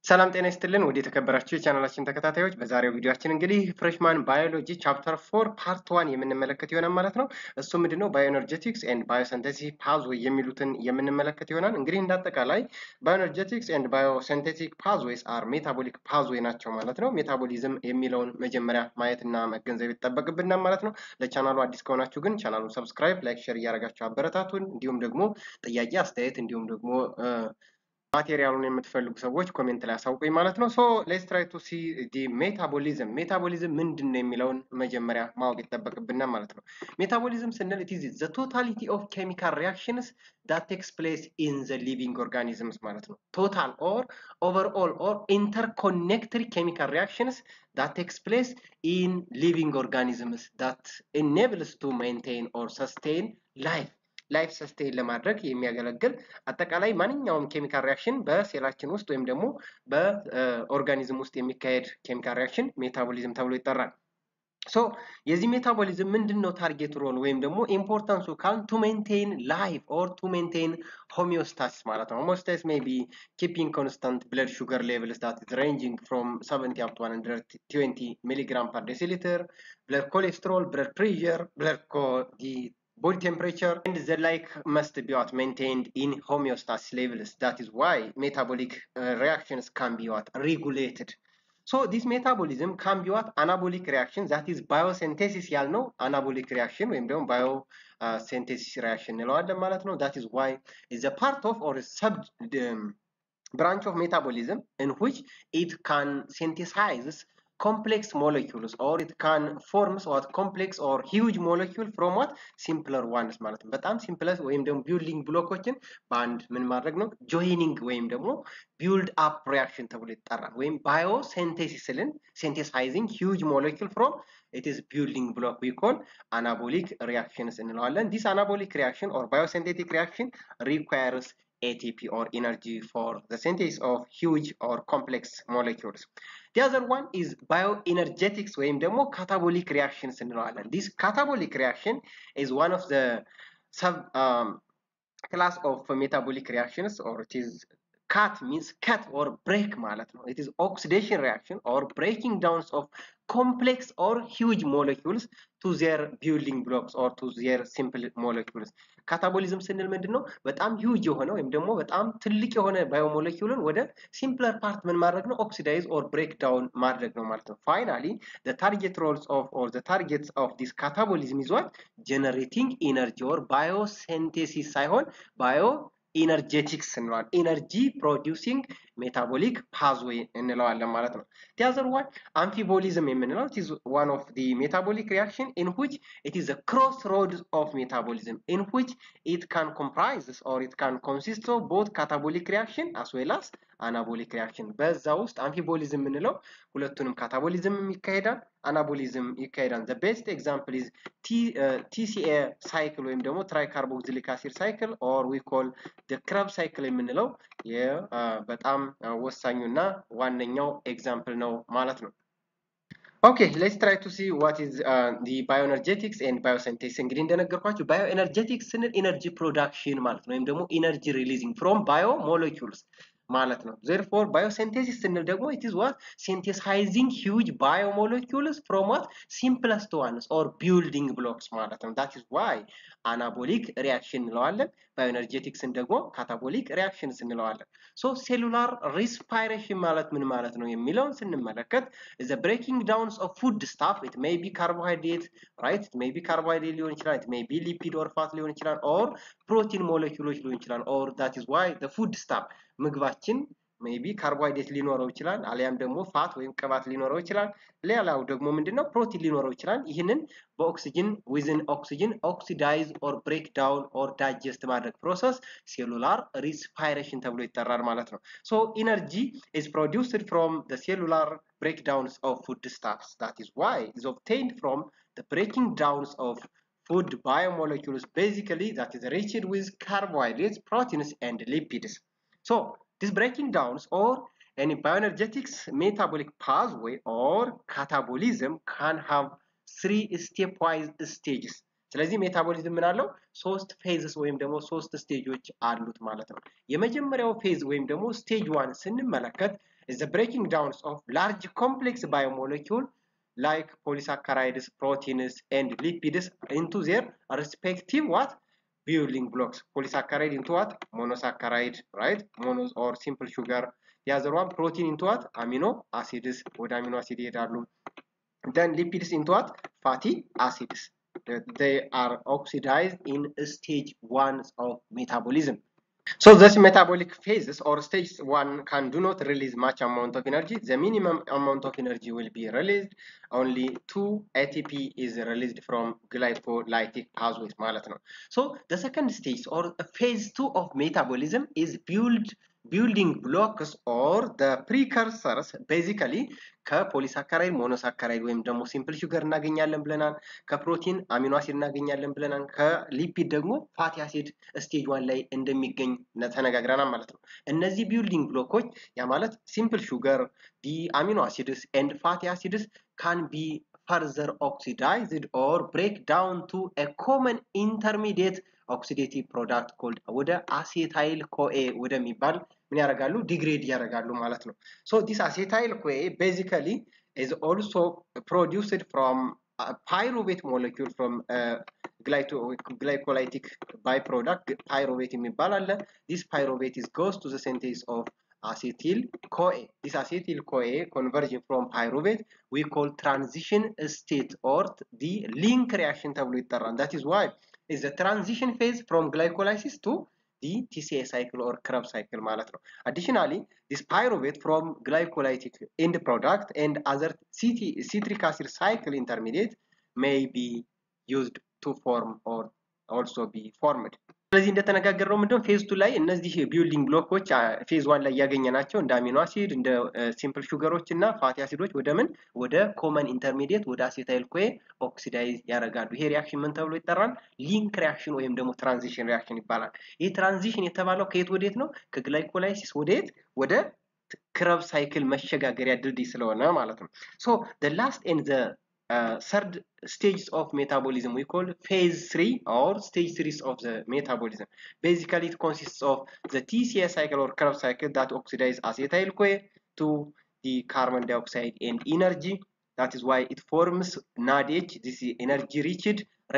ሰላም ጤና ይስጥልን ወደ የተከበራችሁ የቻናላችን ተከታታዮች በዛሬው ቪዲዮአችን እንግዲህ ፍሬሽማን ባዮሎጂ ቻፕተር 4 ፓርት 1 የምንመለከት ይሆናል ማለት ነው። እሱ ምንድነው ባዮኤነርጄቲክስ ኤንድ ባዮሲንተሲስ ፓዝዌይ የሚሉትን የምንመለከት ይሆናል። እንግዲህ እንዳጠቃላይ ባዮኤነርጄቲክስ ኤንድ ባዮሲንተቲክ ፓዝዌይስ አር ሜታቦሊክ ፓዝዌይ ናቸው ማለት ነው። ሜታቦሊዝም የሚለውን መጀመሪያ ማየትና መገንዘብ ይጠበቅብናል ማለት ነው። ለቻናሉ አዲስ ከሆናችሁ ግን ቻናሉን ሰብስክራይብ፣ ላይክ፣ ሼር እያደረጋችሁ አበረታቱን። እንዲሁም ደግሞ ጥያቄ አስተያየት እንዲሁም ደግሞ ማቴሪያሉን የምትፈልጉ ሰዎች ኮሜንት ላይ አሳውቁኝ ማለት ነው። ሶ ሌትስ ትራይ ቱ ሲ ዲ ሜታቦሊዝም ምንድነው የሚለውን መጀመሪያ ማወቅ ይጠበቅብናል ማለት ነው። ሜታቦሊዝም ስንል it is the totality of chemical reactions that takes place in the living organisms ማለት ነው። total or overall or interconnected chemical reactions that takes place in living organisms that enables to maintain or sustain ላይፍ ሰስቴን ለማድረግ የሚያገለግል አጠቃላይ ማንኛውም ኬሚካል ሪአክሽን በሴላችን ውስጥ ወይም ደግሞ በኦርጋኒዝም ውስጥ የሚካሄድ ኬሚካል ሪአክሽን ሜታቦሊዝም ተብሎ ይጠራል። ሶ የዚህ ሜታቦሊዝም ምንድነው ታርጌት ሮል ወይም ደግሞ ኢምፖርታንሱ ካል ቱ ሜንቴን ላይፍ ኦር ቱ ሜንቴን ሆሚዮስታሲስ ማለት ነው። ሆሚዮስታሲስ ሜይ ቢ ኪፒንግ ኮንስታንት ብለድ ሹገር ሌቭልስ ዳት ኢዝ ሬንጂንግ ፍሮም 70 up to 120 ሚሊግራም ፐር ዴሲሊትር፣ ብለድ ኮሌስትሮል፣ ብለድ ፕሬሸር፣ body temperature and the like must be maintained in homeostasis levels. That is why metabolic reactions can be regulated. So this metabolism can be anabolic reaction, that is biosynthesis ያልነው anabolic reaction ወይም ደግሞ biosynthesis reaction እንለዋለን ማለት ነው። That is why is a part of or a sub branch of metabolism in which it can synthesize complex molecules or it can forms what complex or huge molecule from what simpler ones ማለት ነው። በጣም simplest ወይም ደግሞ building ብሎኮችን በአንድ ምን ማድረግ ነው joining ወይም ደግሞ build up reaction ተብሎ ይጠራል። ወይም biosynthesisልን synthesizing huge molecule from it is building block we call anabolic reactions እንለዋለን. This anabolic reaction or biosynthetic reaction requires ATP or energy for the synthesis of huge or complex molecules. The other one is bioenergetics ወይም ደግሞ catabolic reactions እንለዋለን. This catabolic reaction is one of the sub class of metabolic reactions or it is cut means cut or break ማለት ነው. It is oxidation reaction or breaking down of complex or huge molecules to their building blocks or to their simple molecules. ካታቦሊዝም ስንል ምንድነው በጣም huge የሆነ ወይም ደግሞ በጣም ትልቅ የሆነ ባዮሞለኪውልን ወደ simpler part ምን ማድረግ ነው oxidize or break down ማድረግ ነው ማለት ነው. Finally the target roles of or the targets of this catabolism is what generating energy or biosynthesis ሳይሆን energetics እንለዋለን. energy producing metabolic pathway እንለዋለን ማለት ነው. The other one amphibolism የምንለው it is one of the metabolic reaction in which it is a crossroads of metabolism in which it can comprise or it can consist of both catabolic reaction as well as anabolic reaction. በዛ ውስጥ amphibolism የምንለው ሁለቱንም ካታቦሊዝም ይካሄዳል አናቦሊዝም ይካሄዳል. The best example is TCA cycle ወይም ደግሞ tricarboxylic acid cycle or we call the Krebs cycle የምንለው በጣም ወሳኙና ዋነኛው ኤግዛምፕል ነው ማለት ነው። Okay, let's try to see what is the bioenergetics and biosynthesis. እንግዲህ እንደነገርኳችሁ bioenergetics ስንል energy production ማለት ነው ወይም ደግሞ energy releasing from biomolecules ማለት ነው. Therefore biosynthesis ስንል ደግሞ it is what synthesizing huge biomolecules from what simplest ones or building blocks ማለት ነው. That is why anabolic reaction እንለዋለን. bioenergetics ደግሞ catabolic reactions እንለዋለን. So cellular respiration ማለት ምን ማለት ነው የሚለውን ስንመለከት is the breaking down of food stuff. It may be carbohydrate, right? It may be carbohydrate ሊሆን ይችላል, it may be lipid or fat ሊሆን ይችላል or protein molecules ሊሆን ይችላል or that is why the food stuff ምግባችን ሜቢ ካርቦሃይድሬት ሊኖረው ይችላል አሊያም ደግሞ ፋት ወይም ቅባት ሊኖረው ይችላል ሌላው ደግሞ ምንድነው ፕሮቲን ሊኖረው ይችላል ይህንን በኦክሲጅን within oxygen oxidize or break down or digest ማድረግ ፕሮሰስ cellular respiration ተብሎ ይጠራል ማለት ነው. So energy is produced from the cellular breakdowns of foodstuffs. That is why it is obtained from the breaking downs of food biomolecules, basically that is rich with carbohydrates, proteins and lipids. So this breaking downs or any bioenergetics metabolic pathway or catabolism can have 3 stepwise stages. ስለዚህ ሜታቦሊዝም ምን አለው ሶስት ፌዝስ ወይም ደግሞ ሶስት ስቴጆች አሉት ማለት ነው። የመጀመሪያው ፌዝ ወይም ደግሞ ስቴጅ 1 ስንመለከት is the breaking down of large complex biomolecule like polysaccharides, proteins, and lipids into their respective what? Building blocks. Polysaccharide into what? Monosaccharide, right? Monos or simple sugar. The other one, protein into what? Amino acids. ወደ amino acid ይሄዳሉ። Then lipids into what? Fatty acids. They are oxidized in stage 1 of metabolism. So this metabolic phases or stage 1 can do not release much amount of energy. The minimum amount of energy will be released. Only 2 ATP is released from glycolytic pathways ማለት ነው. So the second stage or phase 2 of metabolism is building blocks or the precursors. Basically ከፖሊሳካራይድ ሞኖሳካራይድ ወይም ደግሞ ሲምፕል ሹገር እናገኛለን ብለናል። ከፕሮቲን አሚኖ አሲድ እናገኛለን ብለናል። ከሊፒድ ደግሞ ፋቲ አሲድ ስቴጅ 1 ላይ እንደሚገኝ ተነጋግረናል ማለት ነው። እነዚህ ቢልዲንግ ብሎኮች ያ ማለት ሲምፕል ሹገር ዲ አሚኖ አሲድስ ኤንድ ፋቲ አሲድስ ካን ቢ further oxidized or break down to a common intermediate oxidative product called ወደ አሴታይል ኮኤ ወደሚባል ምን ያደርጋሉ? ዲግሬድ ያደርጋሉ ማለት ነው። So this acetyl CoA basically is also produced from a pyruvate molecule from glycolytic byproduct pyruvate የሚባል አለ. This pyruvate goes to the synthesis of acetyl CoA. This acetyl CoA conversion from pyruvate we call transition state or the link reaction ተብሎ ይጠራል. That is why is the transition phase from glycolysis to the TCA cycle or Krebs cycle ማለት ነው. Additionally, this pyruvate from glycolytic end product and other citric acid cycle intermediate may be used to form or also be formed. ስለዚህ እንደተነጋገርነው ምንድነው ፌዝ 2 ላይ እነዚህ ቢልዲንግ ብሎኮች ፌዝ 1 ላይ ያገኘናቸው እንደ አሚኖ አሲድ እንደ ሲምፕል ሹገሮች እና ፋቲ አሲዶች ወደ ምን ወደ ኮመን ኢንተርሚዲየት ወደ አሴታይል ኮኤ ኦክሲዳይዝ ያደርጋሉ። ይሄ ሪአክሽን ምን ተብሎ ይጠራል? ሊንክ ሪአክሽን ወይም ደግሞ ትራንዚሽን ሪአክሽን ይባላል። ይሄ ትራንዚሽን የተባለው ከየት ወዴት ነው? ከግላይኮላይሲስ ወዴት? ወደ ክረብስ ሳይክል መሸጋገሪያ ድልድይ ስለሆነ ማለት ነው። ሶ the last and the third stages of metabolism we call phase 3 or stage 3 of the metabolism. Basically it consists of the TCA cycle or Krebs cycle that oxidize acetyl CoA to the carbon dioxide and energy. That is why it forms NADH. This is energy rich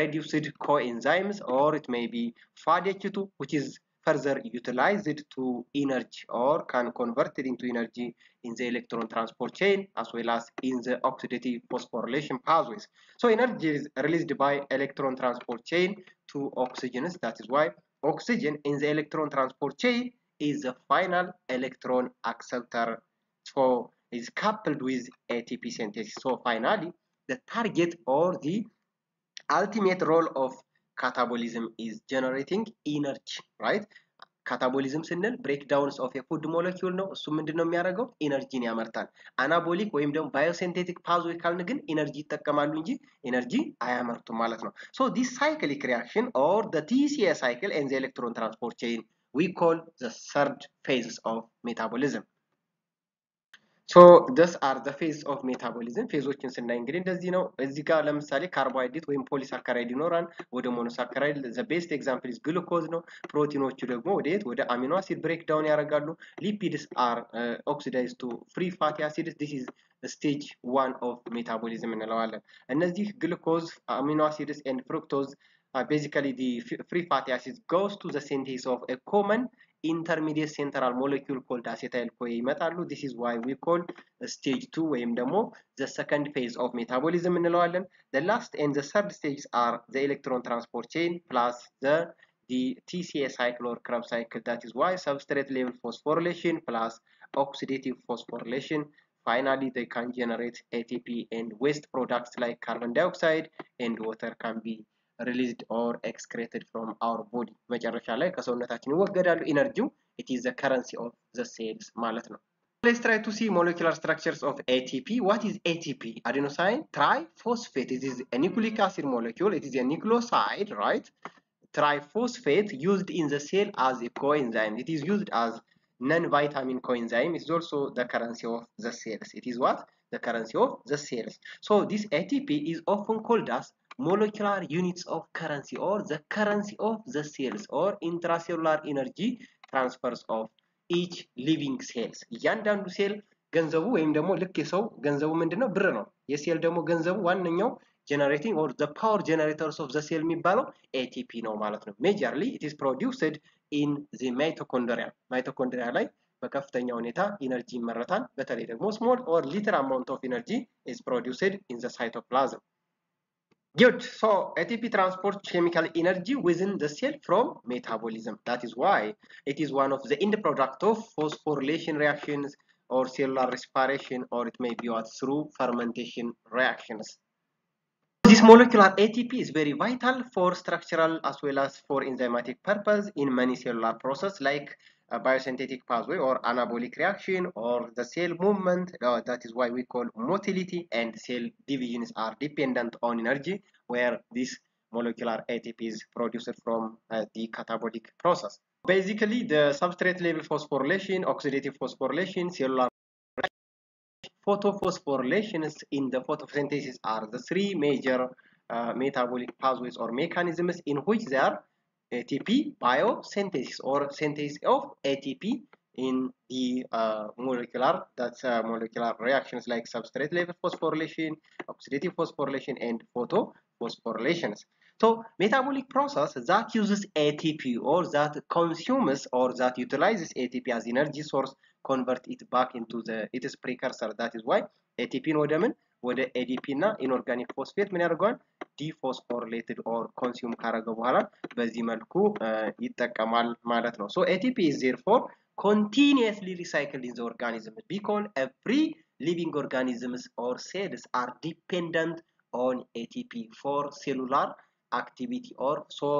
reduced coenzymes, or it may be FADH2 which is further utilized to energy or can convert it into energy in the electron transport chain as well as in the oxidative phosphorylation pathways. So energy is released by electron transport chain to oxygens. That is why oxygen in the electron transport chain is the final electron acceptor, so is coupled with ATP synthesis. So finally the target or the ultimate role of catabolism is generating energy, right? ካታቦሊዝም ስንል ብሬክዳውንስ ኦፍ የፉድ ሞለኪውል ነው። እሱ ምንድነው የሚያደርገው? ኢነርጂን ያመርታል። አናቦሊክ ወይም ደግሞ ባዮሲንቴቲክ ፓዝዌይ ካልን ግን ኢነርጂ ይጠቀማሉ እንጂ ኢነርጂ አያመርቱም ማለት ነው። ሶ ዲስ ሳይክሊክ ሪአክሽን ኦር ዘ TCA cycle and the electron transport chain we call the third phase of metabolism. ሶ this are the phase of metabolism. ፌዞችን ስናይ እንግዲህ እንደዚህ ነው። እዚህ ጋር ለምሳሌ ካርቦሃይድሬት ወይም ፖሊሳካራይድ ይኖራል። ወደ ሞኖሳካራይድ the best example is glucose ነው። ፕሮቲኖቹ ደግሞ ወዴት? ወደ አሚኖ አሲድ ብሬክ ዳውን ያደርጋሉ። lipids are oxidized to free fatty acids. This is stage 1 of metabolism እንለዋለን። እነዚህ ግሉኮዝ፣ አሚኖ acids and fructose basically the free fatty acids goes to the synthesis of a common intermediate central molecule called acetyl CoA ይመጣሉ። This is why we call stage 2 ወይም ደግሞ the second phase of metabolism እንለዋለን። The last and the third stages are the electron transport chain plus the TCA cycle or Krebs cycle. That is why substrate level phosphorylation plus oxidative phosphorylation. Finally they can generate ATP and waste products like carbon dioxide and water can be released or excreted from our body. መጨረሻ ላይ ከሰውነታችን ይወገዳሉ። ኢነርጂው it is the currency of the cells ማለት ነው። Let's try to see molecular structures of ATP. What is ATP? Adenosine triphosphate. It is a nucleic acid molecule. It is a nucleoside, right? Triphosphate used in the cell as a coenzyme. It is used as non-vitamin coenzyme. It is also the currency of the cells. It is what? The currency of the cells. So this ATP is often called as molecular units of currency or the currency of the cells or intracellular energy transfers of each living cells. እያንዳንዱ ሴል ገንዘቡ ወይም ደግሞ ልክ የሰው ገንዘቡ ምንድነው ብር ነው። የሴል ደግሞ ገንዘቡ ዋነኛው generating or the power generators of the cell የሚባለው ATP ነው ማለት ነው። majorly it is produced in the mitochondria ላይ በከፍተኛ ሁኔታ ኢነርጂ ይመረታል። በተለይ ደግሞ small or little amount of energy is produced in the cytoplasm. Good. So ATP transports chemical energy within the cell from metabolism. That is why it is one of the end product of phosphorylation reactions or cellular respiration, or it may be what through fermentation reactions. This molecular ATP is very vital for structural as well as for enzymatic purpose in many cellular processes like a biosynthetic pathway or anabolic reaction or the cell movement. That is why we call motility, and cell divisions are dependent on energy, where this molecular ATP is produced from the catabolic process. Basically, the substrate level phosphorylation, oxidative phosphorylation, cellular photophosphorylation in the photosynthesis are the three major metabolic pathways or mechanisms in which there are ATP biosynthesis or synthesis of ATP in the molecular reactions like substrate level phosphorylation, oxidative phosphorylation, and photophosphorylations. So metabolic process that uses ATP or that consumes or that utilizes ATP as energy source convert it back into its precursor. That is why ATP ወደ ADP እና inorganic phosphate ምን ያደርገዋል ዲፎስፎሪሌትድ or consume ካረገ በኋላ በዚህ መልኩ ይጠቀማል ማለት ነው። So ATP is therefore continuously recycled in the organism because every living organisms or cells are dependent on ATP for cellular activity or so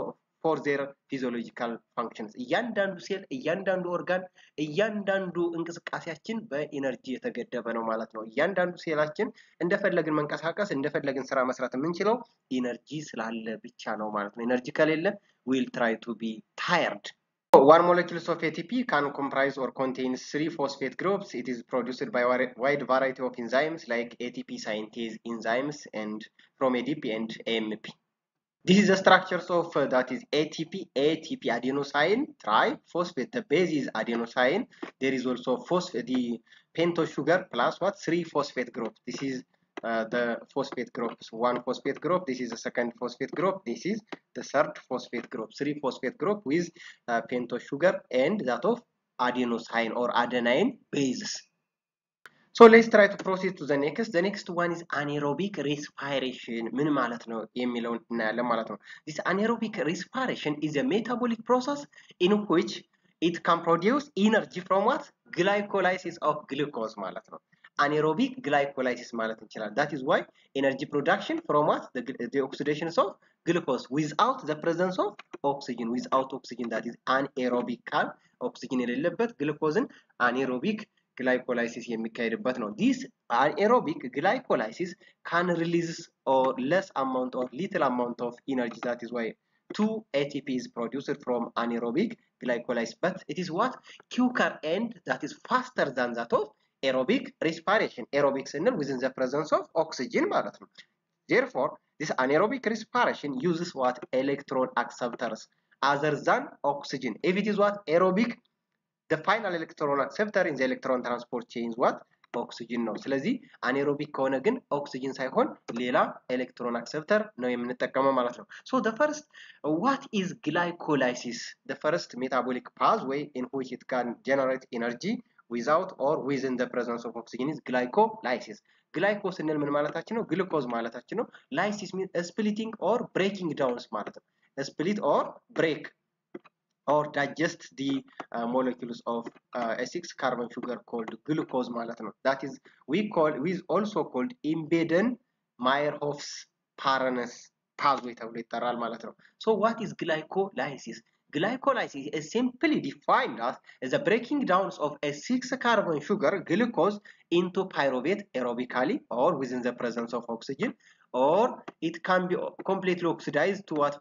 for their physiological functions. እያንዳንዱ ሴል እያንዳንዱ ኦርጋን እያንዳንዱ እንቅስቃሴያችን በኢነርጂ የተገደበ ነው ማለት ነው። እያንዳንዱ ሴላችን እንደፈለግን መንቀሳቀስ እንደፈለግን ስራ መስራት የምንችለው ኢነርጂ ስላለ ብቻ ነው ማለት ነው። ኢነርጂ ከሌለ we'll try to be tired. One molecule of ATP can comprise or contains 3 phosphate groups. It is produced by a wide variety of enzymes like ATP synthase enzymes and from ADP and AMP. This is the structures of that is ATP adenosine triphosphate. The base is adenosine. There is also phosphate, the pentose sugar plus what 3 phosphate groups. This is the phosphate groups. 1 phosphate group. This is the second phosphate group. This is the third phosphate group. 3 phosphate group with pentose sugar and that of adenosine or adenine bases. So let's try to proceed to the next. The next one is anaerobic respiration. ምን ማለት ነው የሚለውን እናያለን ማለት ነው። This anaerobic respiration is a metabolic process in which it can produce energy from what? Glycolysis of glucose ማለት ነው። anaerobic glycolysis ማለት እንችላለን። That is why energy production from what? The oxidation of glucose without the presence of oxygen. Without oxygen, that is anaerobic cal oxygen የሌለበት ግሉኮዝን anaerobic glycolysis የሚካሄድበት ነው። This anaerobic glycolysis can release or less amount or little amount of energy. That is why 2 ATP is produced from anaerobic glycolysis, but it is what quicker and that is faster than that of aerobic respiration. Aerobic ስንል within the presence of oxygen ማለት ነው። Therefore, this anaerobic respiration uses what electron acceptors other than oxygen. If it is what aerobic, the final electron acceptor in the electron transport chain is what oxygen ነው። ስለዚህ anaerobic ከሆነ ግን oxygen ሳይሆን ሌላ electron acceptor ነው የምንጠቀመው ማለት ነው። So the first, what is glycolysis? The first metabolic pathway in which it can generate energy without or within the presence of oxygen is glycolysis. Glyco ስንል ምን ማለታችን ነው? ግሉኮዝ ማለታችን ነው። Lysis means splitting or breaking down ማለት ነው። Split or break or digest the molecules of a 6 carbon sugar called glucose ማለት ነው. That is we also called Embeden Meyerhoff's Paranes pathway ተብሎ ይጠራል ማለት ነው። So what is glycolysis? Glycolysis is simply defined as the breaking down of a 6 carbon sugar glucose into pyruvate aerobically or within the presence of oxygen, or it can be completely oxidized to what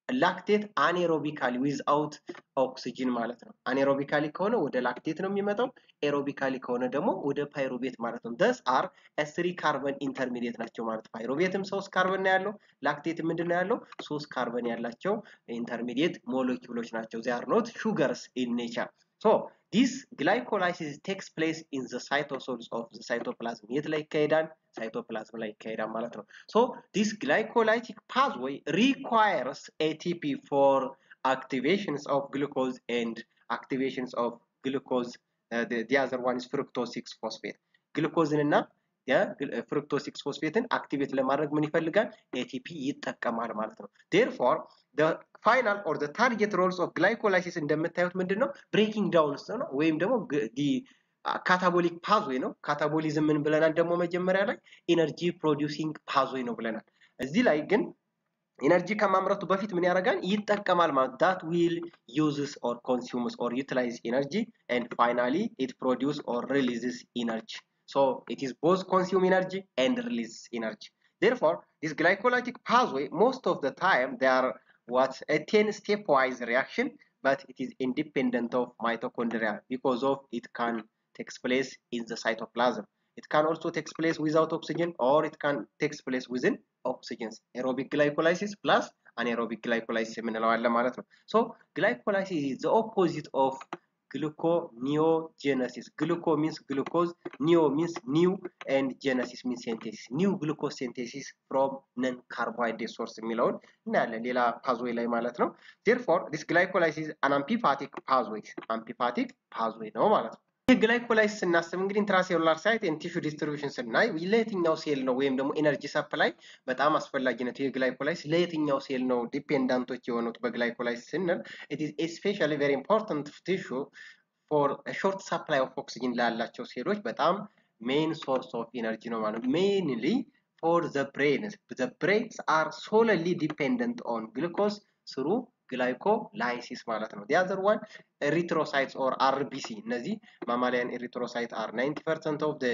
ላክቴት አኔሮቢካሊ ዊዝአውት ኦክሲጅን ማለት ነው። አኔሮቢካሊ ከሆነ ወደ ላክቴት ነው የሚመጣው፣ ኤሮቢካሊ ከሆነ ደግሞ ወደ ፓይሩቬት ማለት ነው። thus are a 3 ካርበን ኢንተርሚዲየት ናቸው ማለት ነው። ፓይሩቬትም 3 ካርበን ነው ያለው፣ ላክቴት ምንድነው ያለው 3 ካርበን ያላቸው ኢንተርሚዲየት ሞለኪውሎች ናቸው። they are not sugars in nature. So this glycolysis takes place in the cytosol of the cytoplasm. የት ላይ ይካሄዳል? cytoplasm ላይ ይካሄዳል ማለት ነው። So this glycolytic pathway requires ATP for activations of glucose and activations of glucose. The other one is fructose 6-phosphate. ግሉኮዝን እና የፍሩክቶዝ 6-ፎስፌትን አክቲቬት ለማድረግ ምን ይፈልጋል? ATP ይጠቀማል ማለት ነው። Therefore the final or the target roles of glycolysis እንደምታዩት ምንድነው? ብሬኪንግ ዳውን ነው ወይም ደግሞ ካታቦሊክ ፓዝዌይ ነው። ካታቦሊዝም ምን ብለናል ደግሞ መጀመሪያ ላይ? ኢነርጂ ፕሮዲዩሲንግ ፓዝዌይ ነው ብለናል። እዚህ ላይ ግን ኢነርጂ ከማምረቱ በፊት ምን ያደርጋል? ይጠቀማል ማለት that will uses or consumes or utilize energy and finally it produce or releases energy. So it is both consume energy and release energy. Therefore, this glycolytic pathway most of the time they are what a 10 stepwise reaction, but it is independent of mitochondria because of it can takes place in the cytoplasm. It can also take place without oxygen or it can take place within oxygen. Aerobic glycolysis plus anaerobic glycolysis የምንለዋለን ማለት ነው። So glycolysis is the opposite of gluconeogenesis. Gluco means glucose, neo means new, and genesis means synthesis. New glucose synthesis from non-carbohydrate source የሚለውን እናያለን ሌላ ፓዝዌይ ላይ ማለት ነው። Therefore, this glycolysis is an amphiphasic pathway. Amphiphasic pathway ነው ማለት ነው። ይህ ግላይኮላይሲስ ስናስብ እንግዲህ ኢንትራሴሉላር ሳይት ኤንድ ቲሹ ዲስትሪቢዩሽን ስናይ ለየትኛው ሴል ነው ወይም ደግሞ ኤነርጂ ሰፕላይ በጣም አስፈላጊነት ይህ ግላይኮላይሲስ ለየትኛው ሴል ነው ዲፔንዳንቶች የሆኑት በግላይኮላይሲስ ስንል it is especially very important tissue for a short supply of oxygen ላላቸው ሴሎች በጣም main source of energy ነው ማለት mainly for the brains are solely dependent on glucose through glycolysis ማለት ነው. The other one erythrocytes or RBC እነዚህ mammalian erythrocytes are 90% of the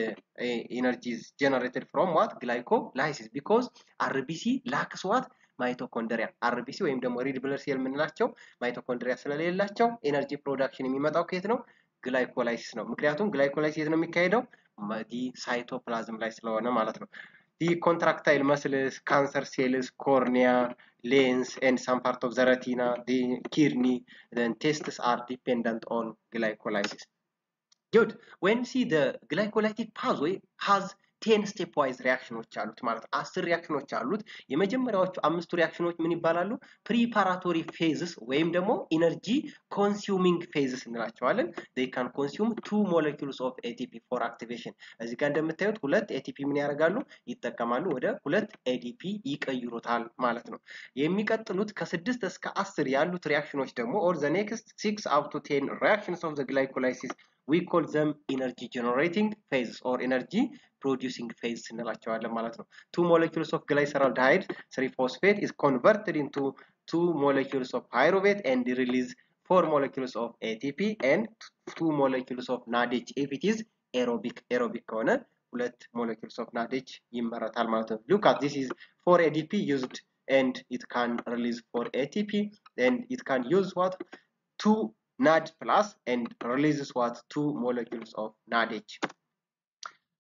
energy is generated from what? Glycolysis because RBC lacks what? ማይቶኮንድሪያ RBC ወይም ደግሞ ሬድ ብለድ ሴል የምንላቸው ማይቶኮንድሪያ ስለሌላቸው ኤነርጂ ፕሮዳክሽን የሚመጣው ከየት ነው? ግላይኮላይሲስ ነው። ምክንያቱም ግላይኮላይሲስ የት ነው የሚካሄደው? ሳይቶፕላዝም ላይ ስለሆነ ማለት ነው። The contractile muscles, cancer cells, cornea, lens, and some part of the retina, the kidney, then testes are dependent on glycolysis. Good. When you see the glycolytic pathway has 10 stepwise reactions አሉት ማለት 10 ሪአክሽኖች አሉት። የመጀመሪያዎቹ 5 ሪአክሽኖች ምን ይባላሉ? ፕሪፓራቶሪ ፌዝስ ወይም ደግሞ ኢነርጂ ኮንሱሚንግ ፌዝስ እንላቸዋለን። they can consume 2 molecules of ATP for activation. እዚህ ጋር እንደምታዩት ሁለት ATP ምን ያደርጋሉ? ይጠቀማሉ ወደ ሁለት ADP ይቀይሩታል ማለት ነው። የሚቀጥሉት ከ6 እስከ 10 ያሉት ሪአክሽኖች ደግሞ or the next 6 up to 10 reactions of the glycolysis we call them energy generating phases or energy producing phase እንላቸዋለን ማለት ነው። 2 molecules of glyceraldehyde 3-phosphate is converted into 2 molecules of pyruvate and release 4 molecules of ATP and 2 molecules of NADH if it is aerobic ከሆነ 2 molecules of NADH ይመረታል ማለት ነው። Look at this is 4 ADP used and it can release 4 ATP and it can use what? 2 NAD plus and releases what? 2 molecules of NADH.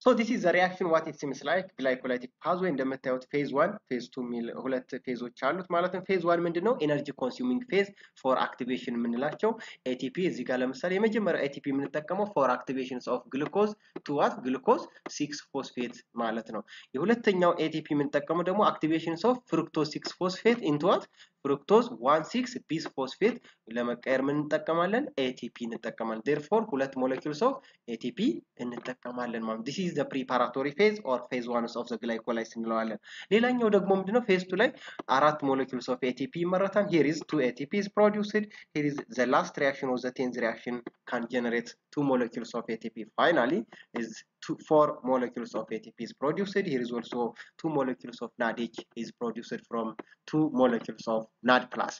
So this is the reaction what it seems like glycolytic pathway እንደምታዩት phase 1 phase 2 ሚል ሁለት ፌዞች አሉት ማለት ነው። phase 1 ምንድነው? ኤነርጂ ኮንሱሚንግ ፌዝ for activation የምንላቸው ATP እዚህ ጋር ለምሳሌ የመጀመሪያው ATP የምንጠቀመው for activations of glucose to what? glucose 6-phosphate ማለት ነው። የሁለተኛው ATP የምንጠቀመው ደግሞ activations of fructose 6-phosphate into what? fructose 1,6-bisphosphate ለመቀየር ምን እንጠቀማለን? ATP እንጠቀማለን። therefore ሁለት molecules of ATP እንጠቀማለን ማለት this is the preparatory phase or phase 1 of the glycolysis እንለዋለን። ሌላኛው ደግሞ ምንድነው? phase 2 ላይ 4 molecules of ATP ይመረታል። here is 2 ATP is produced. here is the last reaction of the 10th reaction can generate 2 molecules of ATP. finally is 4 molecules of ATP is produced. here is also 2 molecules of NADH is produced from 2 molecules of NAD plus.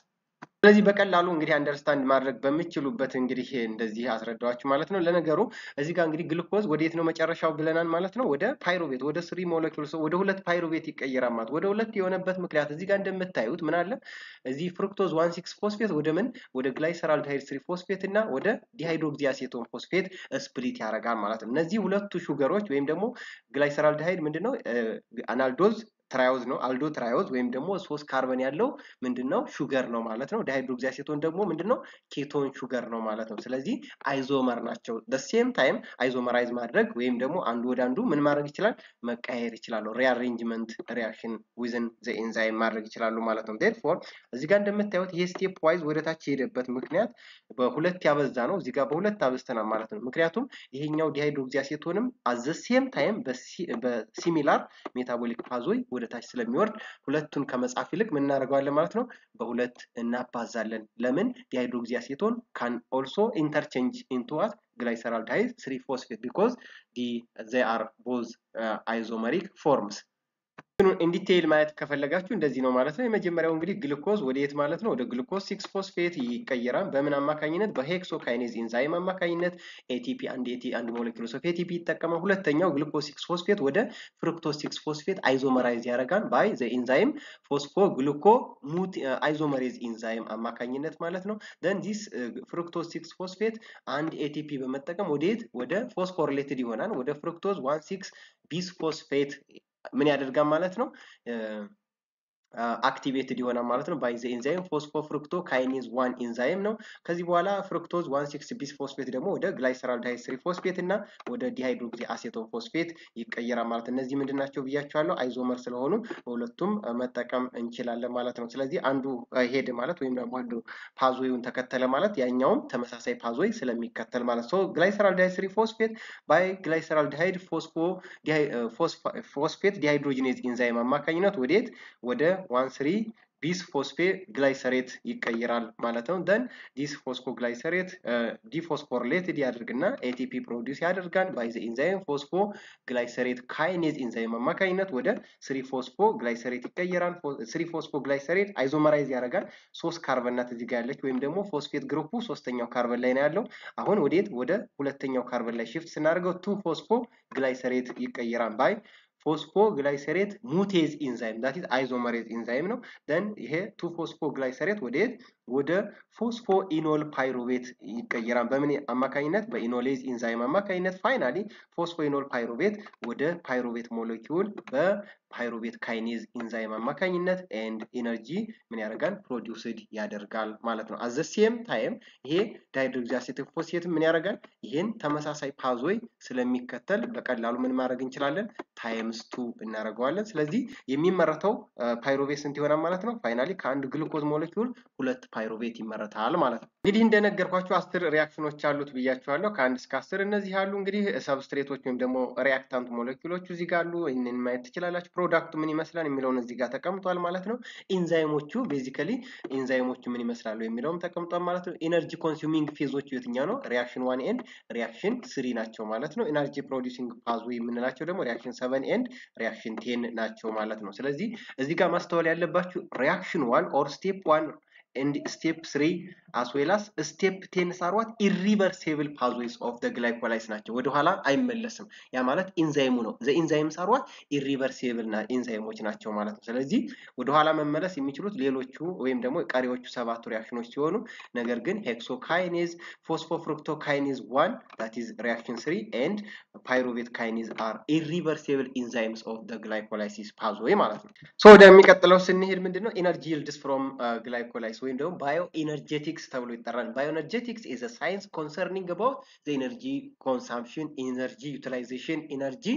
ስለዚህ በቀላሉ እንግዲህ አንደርስታንድ ማድረግ በሚችሉበት እንግዲህ እንደዚህ አስረዳዋችሁ ማለት ነው። ለነገሩ እዚህ ጋር እንግዲህ ግሉኮዝ ወዴት ነው መጨረሻው ብለናል ማለት ነው? ወደ ፓይሩቬት ወደ 3 ሞለኪውልስ ወደ 2 ፓይሩቬት ይቀየራል ማለት ወደ 2 የሆነበት ምክንያት እዚህ ጋር እንደምታዩት ምን አለ? እዚህ ፍሩክቶዝ 1,6-ፎስፌት ወደ ምን ወደ ግላይሰራልዲሃይድ 3-ፎስፌት እና ወደ ዲሃይድሮክሲአሴቶን ፎስፌት ስፕሊት ያደርጋል ማለት ነው። እነዚህ ሁለቱ ሹገሮች ወይም ደግሞ ግላይሰራልዲሃይድ ምንድነው? አናልዶዝ ትራዮዝ ነው አልዶ ትራዮዝ ወይም ደግሞ 3 ካርበን ያለው ምንድነው ሹገር ነው ማለት ነው። ዳይሃይድሮክሲ አሴቶን ደግሞ ምንድነው ኬቶን ሹገር ነው ማለት ነው። ስለዚህ አይዞመር ናቸው። the same time አይዞመራይዝ ማድረግ ወይም ደግሞ አንዱ ወደ አንዱ ምን ማድረግ ይችላል መቀየር ይችላል። ሪአሬንጅመንት ሪአክሽን within the enzyme ማድረግ ይችላሉ ማለት ነው። therefore እዚህ ጋር እንደምታዩት ይሄ ስቴፕ ዋይዝ ወደ ታች የሄደበት ምክንያት በሁለት ያበዛ ነው። እዚህ ጋር በሁለት አበዝተናል ማለት ነው። ምክንያቱም ይሄኛው ዲሃይድሮክሲ አሴቶንም at the same time በሲሚላር ሜታቦሊክ ፓዝዌይ ወደ ታች ስለሚወርድ ሁለቱን ከመጻፍ ይልቅ ምን እናደርገዋለን ማለት ነው በሁለት እናባዛለን። ለምን ዲሃይድሮክሲ አሴቶን can also interchange into what glyceraldehyde 3-phosphate because they are both isomeric forms. ኢን ዲቴይል ማየት ከፈለጋችሁ እንደዚህ ነው ማለት ነው። የመጀመሪያው እንግዲህ ግሉኮዝ ወዴት ማለት ነው ወደ ግሉኮዝ 6 ፎስፌት ይቀየራል። በምን አማካኝነት በሄክሶካይኔዝ ኢንዛይም አማካኝነት ኤቲፒ አንድ ሞለኪውል ኦፍ ኤቲፒ ይጠቀማል። ሁለተኛው ግሉኮዝ 6 ፎስፌት ወደ ፍሩክቶዝ 6 ፎስፌት አይዞመራይዝ ያደርጋል ባይ ዘ ኢንዛይም ፎስፎ ግሉኮ አይዞመሬዝ ኢንዛይም አማካኝነት ማለት ነው። then this ፍሩክቶዝ 6 ፎስፌት አንድ ኤቲፒ በመጠቀም ወዴት ወደ ፎስፎሪሌትድ ይሆናል ወደ ፍሩክቶዝ 1,6 ቢስ ፎስፌት ምን ያደርጋል ማለት ነው አክቲቬትድ ይሆናል ማለት ነው ባይ ዘ ኢንዛይም ፎስፎፍሩክቶ ካይኔዝ 1 ኢንዛይም ነው። ከዚህ በኋላ ፍሩክቶዝ 1,6 ቢስ ፎስፌት ደግሞ ወደ ግላይሰራልዳይድ 3 ፎስፌት እና ወደ ዲሃይድሮክሲ አሴቶን ፎስፌት ይቀየራል ማለት ነው። እነዚህ ምንድናቸው ብያቸዋለሁ አይዞመር ስለሆኑ በሁለቱም መጠቀም እንችላለን ማለት ነው። ስለዚህ አንዱ ሄድ ማለት ወይም ደግሞ አንዱ ፓዝዌውን ተከተለ ማለት ያኛውም ተመሳሳይ ፓዝዌይ ስለሚከተል ማለት ነው። ግላይሰራልዳይድ 3 ፎስፌት ባይ ግላይሰራልዳይድ ፎስፌት ዲሃይድሮጂኔዝ ኢንዛይም አማካኝነት ወዴት ወደ 1,3 ቢስ ፎስፌት ግላይሰሬት ይቀየራል ማለት ነው። then this phosphoglycerate ዲፎስፎሪሌትድ ያደርግና ኤቲፒ ፕሮዲዩስ ያደርጋል ባይ ዘ ኢንዛይም ፎስፎግላይሰሬት ካይኔዝ ኢንዛይም አማካኝነት ወደ 3 ፎስፎግላይሰሬት ይቀየራል። 3 ፎስፎግላይሰሬት አይዞመራይዝ ያደርጋል 3 ካርበን ናት እዚህ ጋር ያለች ወይም ደግሞ ፎስፌት ግሩፑ ሶስተኛው ካርበን ላይ ነው ያለው። አሁን ወዴት ወደ ሁለተኛው ካርበን ላይ ሽፍት ስናደርገው 2 ፎስፎግላይሰሬት ይቀየራል ባይ ፎስፎግላይሰሬት ሙቴዝ ኢንዛይም that is isomerase ኢንዛይም ነው። then ይሄ 2 ፎስፎግላይሰሬት ወዴት ወደ ፎስፎኢኖል ፓይሩቬት ይቀየራል በምን አማካኝነት በኢኖሌዝ ኢንዛይም አማካኝነት ፋይናሊ ፎስፎኢኖል ፓይሩቬት ወደ ፓይሩቬት ሞለኪውል በፓይሩቬት ካይኔዝ ኢንዛይም አማካኝነት ኤንድ ኢነርጂ ምን ያደርጋል ፕሮዲዩስድ ያደርጋል ማለት ነው። at the same time ይሄ ዳይሃይድሮክሲ አሴቲክ ፎስፌት ምን ያደርጋል ይሄን ተመሳሳይ ፓዝዌይ ስለሚከተል በቀላሉ ምን ማድረግ እንችላለን ታይምስ 2 እናደርገዋለን። ስለዚህ የሚመረተው ፓይሩቬት ስንት ይሆናል ማለት ነው ፋይናሊ ከአንድ ግሉኮዝ ሞለኪውል ሁለት ፓይሩቬት ይመረታል ማለት ነው። እንግዲህ እንደነገርኳችሁ 10 ሪአክሽኖች አሉት ብያችኋለሁ ከ1 እስከ 10 እነዚህ አሉ። እንግዲህ ሰብስትሬቶች ወይም ደግሞ ሪአክታንት ሞለኪውሎቹ እዚህ ጋር አሉ። እነን ማየት ትችላላችሁ። ፕሮዳክቱ ምን ይመስላል የሚለውን እዚህ ጋር ተቀምጧል ማለት ነው። ኢንዛይሞቹ ቤዚካሊ ኢንዛይሞቹ ምን ይመስላሉ የሚለውም ተቀምጧል ማለት ነው። ኢነርጂ ኮንሱሚንግ ፌዞቹ የትኛው ነው ሪአክሽን 1 ኤንድ ሪአክሽን 3 ናቸው ማለት ነው። ኢነርጂ ፕሮዲዩሲንግ ፓዝዌይ የምንላቸው ደግሞ ሪአክሽን 7 ኤንድ ሪአክሽን 10 ናቸው ማለት ነው። ስለዚህ እዚህ ጋር ማስተዋል ያለባችሁ ሪአክሽን 1 ኦር ስቴፕ 1 and step 3 as well as step 10 are what irreversible pathways of the glycolysis ናቸው ወደ ኋላ አይመለስም። ያ ማለት ኢንዛይሙ ነው the enzymes are what irreversible ኢንዛይሞች ናቸው ማለት ነው። ስለዚህ ወደ ኋላ መመለስ የሚችሉት ሌሎቹ ወይም ደግሞ ቀሪዎቹ ሰባቱ ሪአክሽኖች ሲሆኑ ነገር ግን ሄክሶካይኔዝ ፎስፎፍሩክቶካይኔዝ 1 that is reaction 3 and pyruvate kinase are irreversible enzymes of the glycolysis pathway ማለት ነው። ሶ ወደሚቀጥለው ስንሄድ ምንድነው energy yields from glycolysis ወይም ደግሞ bioenergetics ተብሎ ይጠራል። bioenergetics is a science concerning about the energy consumption, energy utilization, energy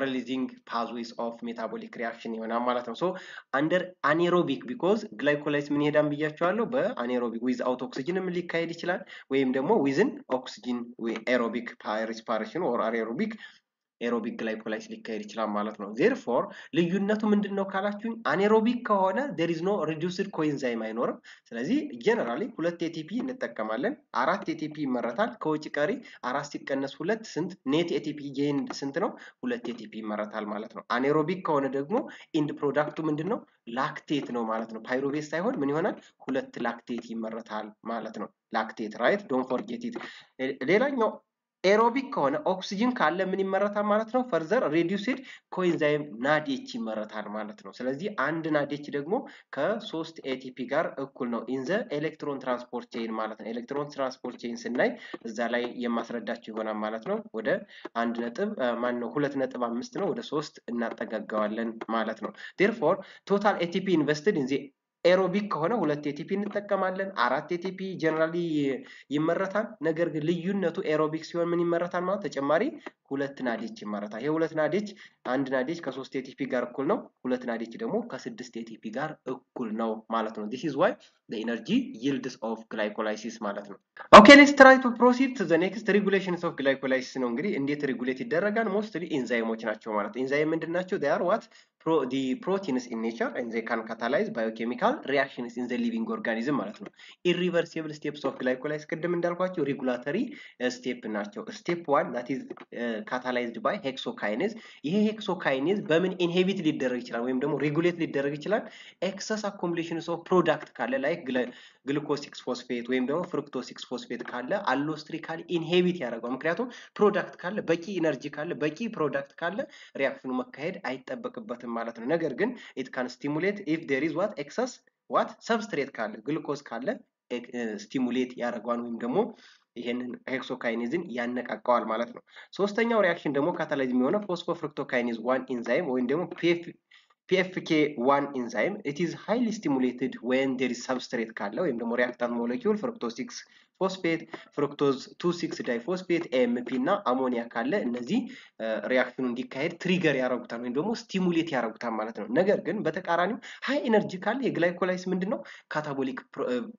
releasing pathways of metabolic reaction ይሆናል ማለት ነው። so under anaerobic because glycolysis ምን ይሄዳል ብያቸዋለሁ በanaerobic without oxygen ምን ሊካሄድ ይችላል ወይም ደግሞ within oxygen aerobic respiration or anaerobic ኤሮቢክ ግላይኮላይሲስ ሊካሄድ ይችላል ማለት ነው። therefore ልዩነቱ ምንድነው ካላችሁኝ አኔሮቢክ ከሆነ there is no reduced coenzyme አይኖርም። ስለዚህ ጀነራሊ 2 ATP እንጠቀማለን 4 ATP ይመረታል ከውጭ ቀሪ 4 ሲቀነስ 2 ስንት ኔት ATP ጌን ስንት ነው 2 ATP ይመረታል ማለት ነው። አኔሮቢክ ከሆነ ደግሞ ኢንድ ፕሮዳክቱ ምንድነው ላክቴት ነው ማለት ነው። ፓይሩቬት ሳይሆን ምን ይሆናል 2 ላክቴት ይመረታል ማለት ነው። ላክቴት ራይት ዶንት ፎርጌት ኢት። ሌላኛው ኤሮቢክ ከሆነ ኦክሲጅን ካለ ምን ይመረታል ማለት ነው? ፈርዘር ሬዲዩስድ ኮኤንዛይም ናዴች ይመረታል ማለት ነው። ስለዚህ አንድ ናዴች ደግሞ ከ3 ኤቲፒ ጋር እኩል ነው ኢን ዘ ኤሌክትሮን ትራንስፖርት ቼን ማለት ነው። ኤሌክትሮን ትራንስፖርት ቼን ስናይ እዛ ላይ የማስረዳቸው ይሆናል ማለት ነው። ወደ 2.5 ነው፣ ወደ 3 እናጠጋጋዋለን ማለት ነው። ዴርፎር ቶታል ኤቲፒ ኢንቨስትድ ኢን ዘ ኤሮቢክ ከሆነ 2 ኤቲፒ እንጠቀማለን። 4 ኤቲፒ ጀነራሊ ይመረታል። ነገር ግን ልዩነቱ ኤሮቢክ ሲሆን ምን ይመረታል ማለት ተጨማሪ 2 ናዴች ይመረታል። ይሄ 2 ናዴች አንድ ናዴች ከ3 ኤቲፒ ጋር እኩል ነው። 2 ናዴች ደግሞ ከ6 ኤቲፒ ጋር እኩል ነው ማለት ነው። this is why the energy yields of glycolysis ማለት ነው። okay, let's try to proceed to the next regulations of glycolysis ነው። እንግዲህ እንዴት ሬጉሌት ይደረጋል? ሞስትሊ ኤንዛይሞች ናቸው ማለት ነው። ኤንዛይም ምንድናቸው? they are what the proteins in nature and they can catalyze biochemical reactions in the living organism ማለት ነው። irreversible steps of glycolysis ቅድም እንዳልኳቸው ሬጉላተሪ ስቴፕ ናቸው። ስቴፕ 1 that is catalyzed by hexokinase። ይሄ ሄክሶካይኔዝ በምን ኢንሂቢት ሊደረግ ይችላል ወይም ደግሞ ሬጉሌት ሊደረግ ይችላል? ኤክሰስ አኮሙሌሽንስ ኦፍ ፕሮዳክት ካለ ላይክ ግሉኮስ 6 ፎስፌት ወይም ደግሞ ፍሩክቶስ 6 ፎስፌት ካለ አሎስትሪካሊ ኢንሂቢት ያደርገዋል። ምክንያቱም ፕሮዳክት ካለ በቂ ኢነርጂ ካለ በቂ ፕሮዳክት ካለ ሪአክሽኑ መካሄድ አይጠበቅበትም ማለት ነው። ነገር ግን it can stimulate if there is what excess what substrate ካለ ግሉኮስ ካለ ስቲሙሌት ያደርገዋል ወይም ደግሞ ይሄንን ሄክሶካይኔዝን ያነቃቃዋል ማለት ነው። ሶስተኛው ሪአክሽን ደግሞ ካታላይዝ የሚሆነው ፎስፎፍሩክቶካይኔዝ 1 ኢንዛይም ወይም ደግሞ PFK1 enzyme. It is highly stimulated when there is substrate ካለ ወይም ደግሞ reactant molecule fructose 6 phosphate, fructose 2,6 diphosphate, AMP እና አሞኒያ ካለ እነዚህ ሪአክሽኑ እንዲካሄድ ትሪገር ያደርጉታል ወይም ደግሞ ስቲሙሌት ያደርጉታል ማለት ነው። ነገር ግን በተቃራኒው ሃይ ኤነርጂ ካለ የግላይኮላይስ ምንድነው ካታቦሊክ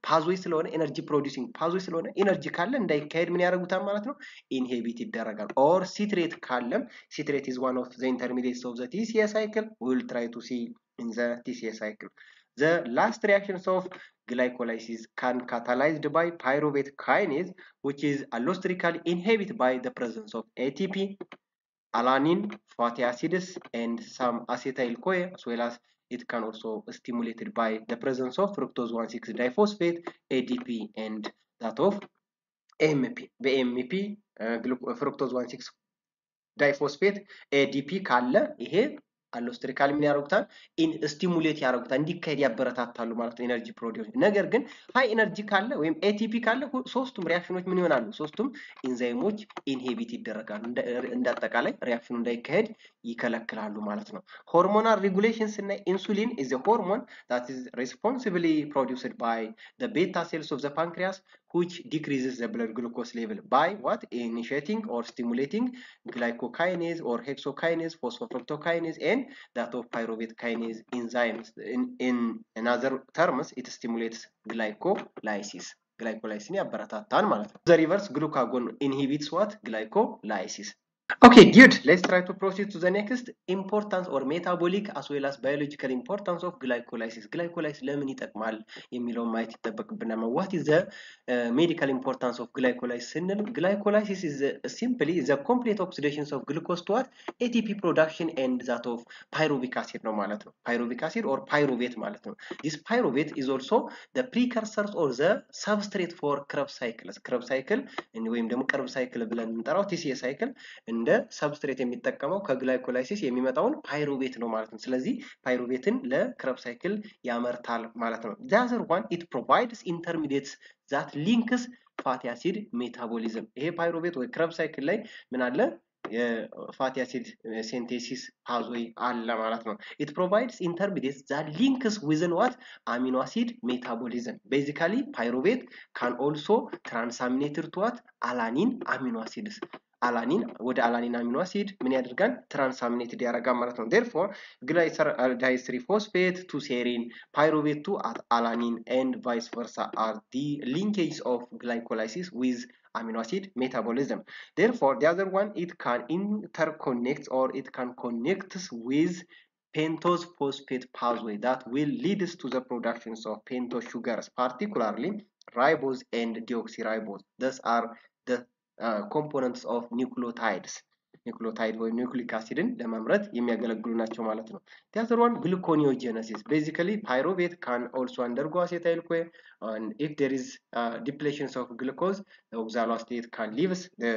ፓዝዌይ ስለሆነ ኤነርጂ ፕሮዲዩሲንግ ፓዝዌይ ስለሆነ ኤነርጂ ካለ እንዳይካሄድ ምን ያደርጉታል ማለት ነው ኢንሂቢት ይደረጋል። ኦር ሲትሬት ካለም citrate is one of the intermediates of the TCA cycle. We will try to see in the TCA cycle. The last reactions of glycolysis can catalyzed by pyruvate kinase, which is allosterically inhibited by the presence of ATP, alanine, fatty acids, and some acetyl-CoA, as well as it can also stimulated by the presence of fructose 1,6 diphosphate, ADP, and that of AMP. The AMP, fructose 1,6 ዳይፎስፌት ኤዲፒ ካለ ይሄ አሎስትሪካሊ ምን ያደርጉታል ስቲሙሌት ያደርጉታል እንዲካሄድ ያበረታታሉ ማለት ነው ኤነርጂ ፕሮዲዩስ። ነገር ግን ሃይ ኤነርጂ ካለ ወይም ኤቲፒ ካለ ሶስቱም ሪአክሽኖች ምን ይሆናሉ? ሶስቱም ኢንዛይሞች ኢንሂቢት ይደረጋሉ። እንዳጠቃላይ ሪአክሽኑ እንዳይካሄድ ይከለክላሉ ማለት ነው። ሆርሞናል ሬጉሌሽንስ እና ኢንሱሊን is a hormone that is responsibly produced by the beta cells of the pancreas which decreases the blood glucose level by what initiating or stimulating glycokinase or hexokinase, phosphofructokinase, and that of pyruvate kinase enzymes. In other terms, it stimulates glycolysis. Glycolysis ያበረታታል ማለት ነው። The reverse glucagon inhibits what? Glycolysis. Okay, good. Let's try to proceed to the next importance or metabolic as well as biological importance of glycolysis. Glycolysis ለምን ይጠቅማል የሚለው ማየት ይጠበቅብናል። What is the medical importance of glycolysis ስንል glycolysis is simply the complete oxidation of glucose to what? ATP production and that of pyruvic acid ነው ማለት ነው። Pyruvic acid or pyruvate ማለት ነው። This pyruvate is also the precursors or the substrate for Krebs cycles. Krebs cycle ወይም ደግሞ Krebs cycle ብለን የምንጠራው TCA cycle እንደ ሰብስትሬት የሚጠቀመው ከግላይኮላይሲስ የሚመጣውን ፓይሩቬት ነው ማለት ነው። ስለዚህ ፓይሩቬትን ለክረብስ ሳይክል ያመርታል ማለት ነው። the other one it provides intermediates that links fatty acid metabolism። ይሄ ፓይሩቬት ወይ ክረብስ ሳይክል ላይ ምን አለ? የፋቲ አሲድ ሲንቴሲስ ፓዝዌይ አለ ማለት ነው። it provides intermediates that links within what amino acid metabolism. basically pyruvate can also transaminated to what alanine amino acids. አላኒን ወደ አላኒን አሚኖ አሲድ ምን ያደርጋል? ትራንሳሚኔትድ ያደርጋል ማለት ነው። therefore glycerol phosphate to serine, pyruvate to alanine, and vice versa are the linkages of glycolysis with amino acid metabolism. Therefore the other one it can interconnect or it can connect with pentose phosphate pathway that will lead to the production of pentose sugars, particularly ribose and deoxyribose. These are the components of nucleotides. ኒውክሊዮታይድ ወይ ኒውክሊክ አሲድን ለማምረት የሚያገለግሉ ናቸው ማለት ነው። the other one gluconeogenesis. basically pyruvate can also undergo acetyl-CoA, and if there is depletion of glucose the oxaloacetate can leave the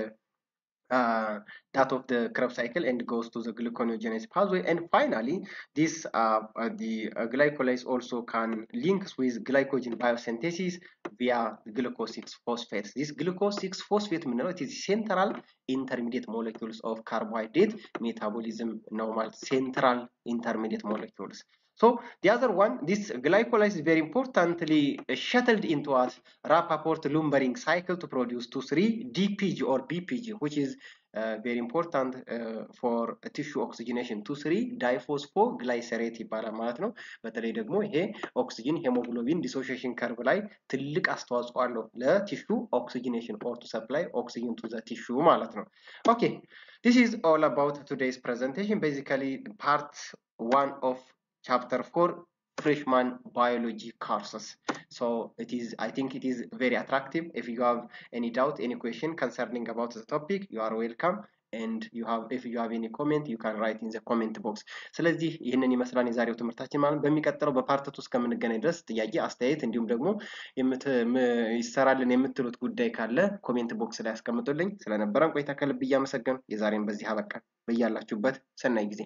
that of the Krebs cycle and goes to the gluconeogenesis pathway. And finally, this the glycolase also can link with glycogen biosynthesis via glucose 6-phosphate. This glucose 6-phosphate mineral, it is central intermediate molecules of carbohydrate metabolism, normal central intermediate molecules. So the other one, this glycolase is very importantly shuttled into a Rappaport lumbering cycle to produce 2,3-DPG or BPG, which is very important for tissue oxygenation 2,3-diphosphoglycerate ይባላል ማለት ነው። በተለይ ደግሞ ይሄ ኦክሲጅን ሄሞግሎቢን ዲሶሺዬሽን ከርቭ ላይ ትልቅ አስተዋጽኦ አለው ለቲሹ ኦክሲጅኔሽን or to supply oxygen to the tissue ማለት ነው። Okay, this is all about today's presentation. Basically, part 1 of chapter 4 freshman biology courses. So I think it is very attractive. If you have any doubt, any question concerning about the topic, you are welcome. And if you have any comment, you can write in the comment box. ስለዚህ ይህንን ይመስላል የዛሬው ትምህርታችን ማለት በሚቀጥለው በፓርት 2 እስከምንገናኝ ድረስ ጥያቄ አስተያየት እንዲሁም ደግሞ ይሰራልን የምትሉት ጉዳይ ካለ ኮሜንት ቦክስ ላይ አስቀምጡልኝ። ስለነበረን ቆይታ ከልብ እያመሰገንኩ የዛሬን በዚህ አበቃን። በያላችሁበት ሰናይ ጊዜ